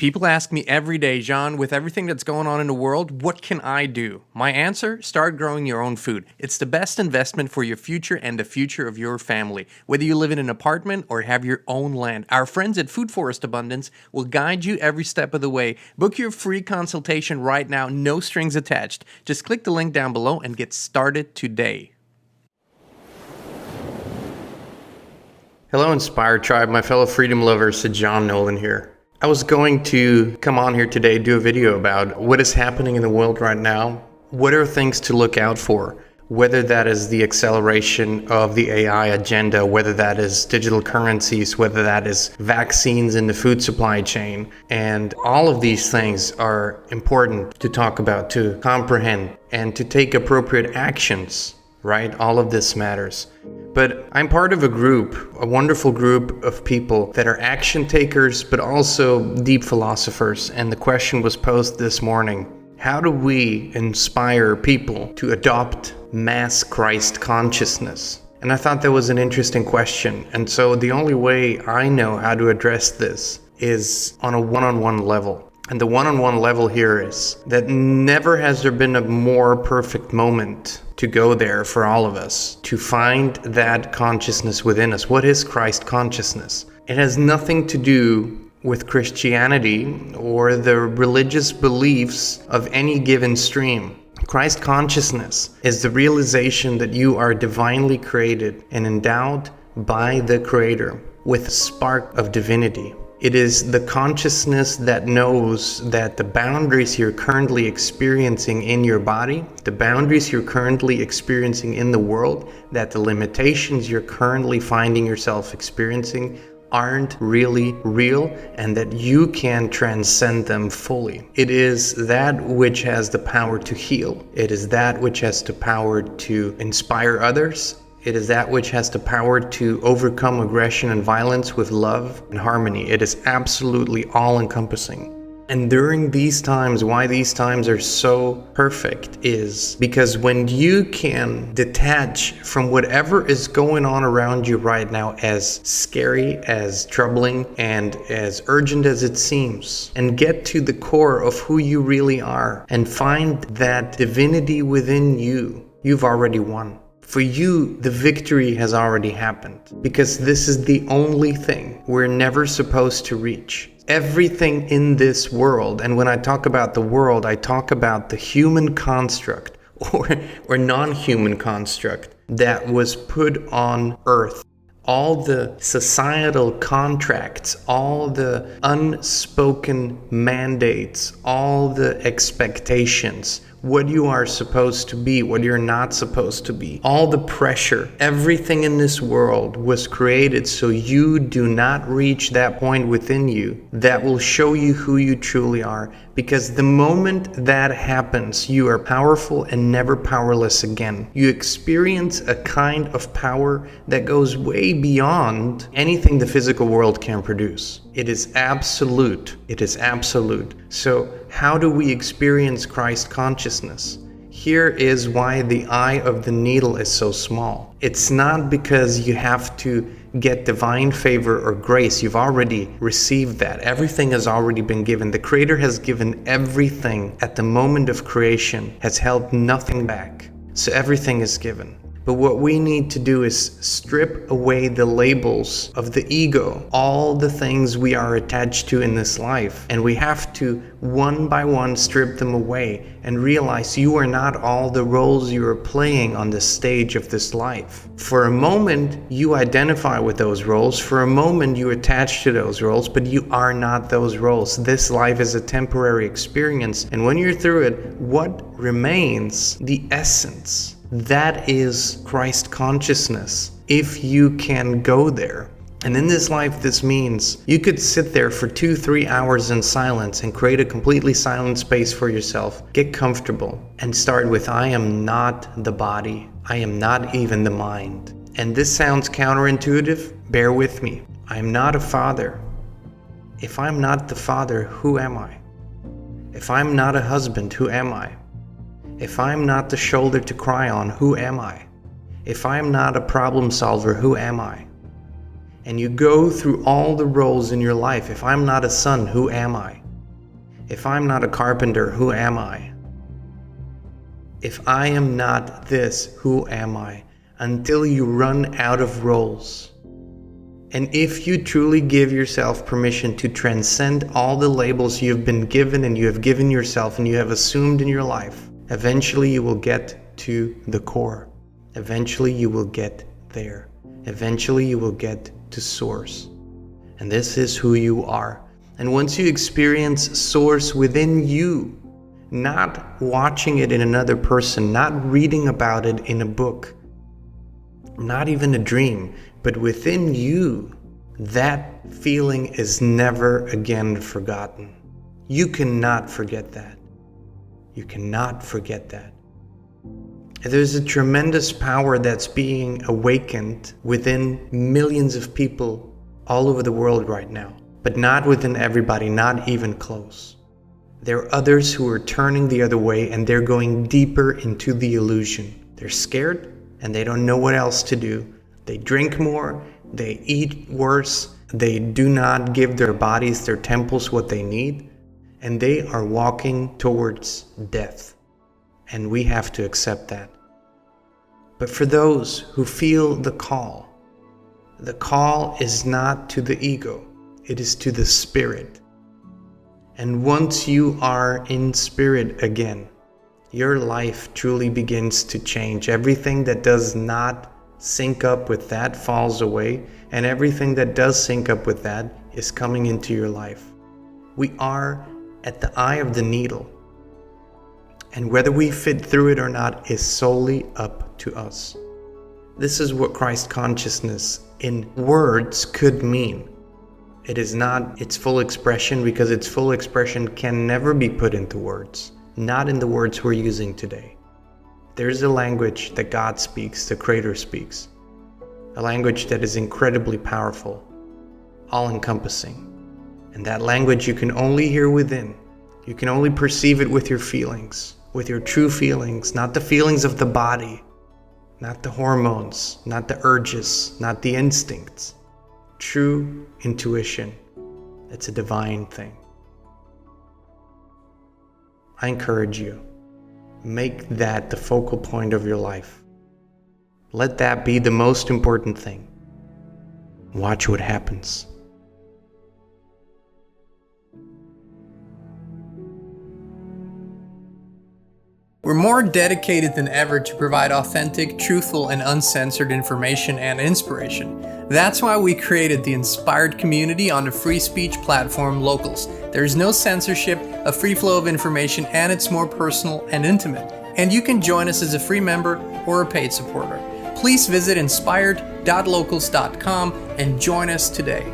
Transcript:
People ask me every day, John, with everything that's going on in the world, what can I do? My answer, start growing your own food. It's the best investment for your future and the future of your family. Whether you live in an apartment or have your own land, our friends at Food Forest Abundance will guide you every step of the way. Book your free consultation right now, no strings attached. Just click the link down below and get started today. Hello, Inspired Tribe, my fellow freedom lovers, John Nolan here. I was going to come on here today, do a video about what is happening in the world right now. What are things to look out for? Whether that is the acceleration of the AI agenda, whether that is digital currencies, whether that is vaccines in the food supply chain. And all of these things are important to talk about, to comprehend, and to take appropriate actions, right? All of this matters. But I'm part of a group, a wonderful group of people that are action takers, but also deep philosophers. And the question was posed this morning: how do we inspire people to adopt mass Christ consciousness? And I thought that was an interesting question. And so the only way I know how to address this is on a one-on-one level. And the one-on-one level here is that never has there been a more perfect moment to go there for all of us, to find that consciousness within us. What is Christ consciousness? It has nothing to do with Christianity or the religious beliefs of any given stream. Christ consciousness is the realization that you are divinely created and endowed by the Creator with a spark of divinity. It is the consciousness that knows that the boundaries you're currently experiencing in your body, the boundaries you're currently experiencing in the world, that the limitations you're currently finding yourself experiencing aren't really real, and that you can transcend them fully. It is that which has the power to heal. It is that which has the power to inspire others. It is that which has the power to overcome aggression and violence with love and harmony. It is absolutely all-encompassing. And during these times, why these times are so perfect is because when you can detach from whatever is going on around you right now, as scary, as troubling, and as urgent as it seems, and get to the core of who you really are and find that divinity within you, you've already won. For you, the victory has already happened, because this is the only thing we're never supposed to reach. Everything in this world, and when I talk about the world, I talk about the human construct or non-human construct that was put on earth. All the societal contracts, all the unspoken mandates, all the expectations, what you are supposed to be, what you're not supposed to be, all the pressure, everything in this world was created so you do not reach that point within you that will show you who you truly are. Because the moment that happens, you are powerful and never powerless again. You experience a kind of power that goes way beyond anything the physical world can produce. It is absolute. It is absolute. So how do we experience Christ consciousness? Here is why the eye of the needle is so small. It's not because you have to get divine favor or grace. You've already received that. Everything has already been given. The Creator has given everything at the moment of creation, has held nothing back. So everything is given. But what we need to do is strip away the labels of the ego, all the things we are attached to in this life. And we have to, one by one, strip them away and realize you are not all the roles you are playing on the stage of this life. For a moment, you identify with those roles. For a moment, you attach to those roles, but you are not those roles. This life is a temporary experience. And when you're through it, what remains? The essence. That is Christ consciousness, if you can go there. And in this life, this means you could sit there for 2-3 hours in silence and create a completely silent space for yourself. Get comfortable and start with, I am not the body. I am not even the mind. And this sounds counterintuitive. Bear with me. I am not a father. If I'm not the father, who am I? If I'm not a husband, who am I? If I'm not the shoulder to cry on, who am I? If I'm not a problem solver, who am I? And you go through all the roles in your life. If I'm not a son, who am I? If I'm not a carpenter, who am I? If I am not this, who am I? Until you run out of roles. And if you truly give yourself permission to transcend all the labels you have been given and you have given yourself and you have assumed in your life, eventually you will get to the core. Eventually you will get there. Eventually you will get to source. And this is who you are. And once you experience source within you, not watching it in another person, not reading about it in a book, not even a dream, but within you, that feeling is never again forgotten. You cannot forget that. You cannot forget that. There's a tremendous power that's being awakened within millions of people all over the world right now, but not within everybody, not even close. There are others who are turning the other way and they're going deeper into the illusion. They're scared and they don't know what else to do. They drink more, they eat worse, they do not give their bodies, their temples what they need, and they are walking towards death. And we have to accept that. But for those who feel the call is not to the ego, it is to the spirit. And once you are in spirit again, your life truly begins to change. Everything that does not sync up with that falls away, and everything that does sync up with that is coming into your life. We are at the eye of the needle, and whether we fit through it or not is solely up to us. This is what Christ consciousness in words could mean. It is not its full expression, because its full expression can never be put into words, not in the words we're using today. There's a language that God speaks, the Creator speaks, a language that is incredibly powerful, all-encompassing. And that language you can only hear within. You can only perceive it with your feelings, with your true feelings, not the feelings of the body, not the hormones, not the urges, not the instincts. True intuition. It's a divine thing. I encourage you, make that the focal point of your life. Let that be the most important thing. Watch what happens. We're more dedicated than ever to provide authentic, truthful, and uncensored information and inspiration. That's why we created the Inspired community on the free speech platform Locals. There's no censorship, a free flow of information, and it's more personal and intimate. And you can join us as a free member or a paid supporter. Please visit inspired.locals.com and join us today.